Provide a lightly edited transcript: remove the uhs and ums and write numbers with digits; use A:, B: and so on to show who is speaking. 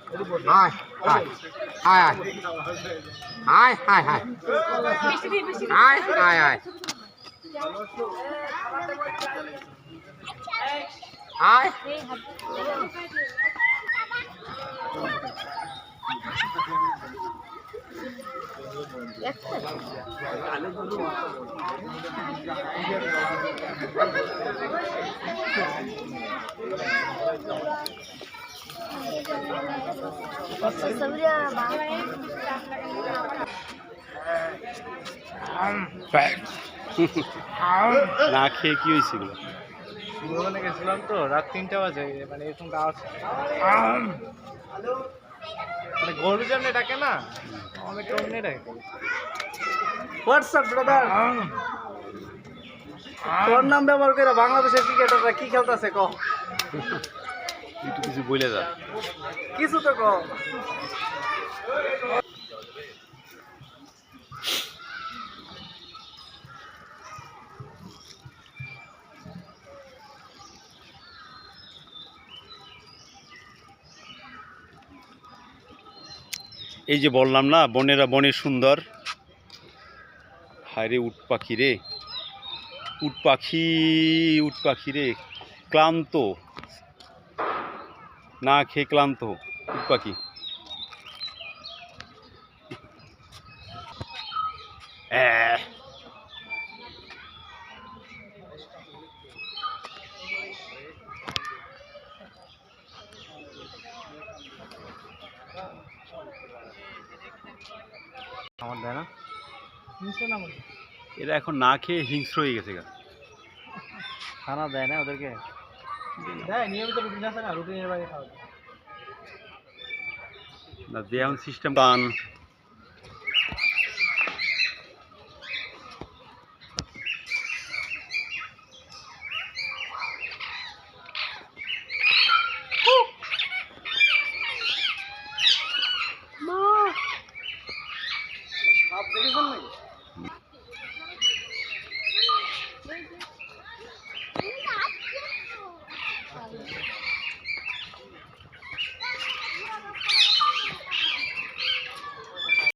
A: High high high high high high high high high high
B: না খেয়ে কি হয়েছিল?
C: ওখানে গেছিলাম তো রাত 3টা বাজে, মানে এরকম আওয়াজ, মানে গরু যেমনি ডাকে না, অনেকটা অমনি ডাকে। হোয়াটসঅ্যাপ ব্রাদার, তোর নাম ব্যবহার করে বাংলাদেশের ক্রিকেটাররা কি খেলতেছে ক?
B: একটু কিছু বলে যা।
C: কিছু তো ক।
B: এই যে বললাম না, বনেরা বনে সুন্দর। হায় রে উট পাখি রে, উট পাখি, উট পাখি রে, ক্লান্ত, না খেয়ে ক্লান্ত উট পাখি।
C: আমার দেয় না,
B: এরা এখন না খেয়ে হিংস্র হয়ে গেছে গা।
C: খানা দেয় না ওদেরকে, দেয় নিয়মিত রুটিন আছে না, রুটিনের বাইরে খাওয়া
B: না দেওয়ান সিস্টেম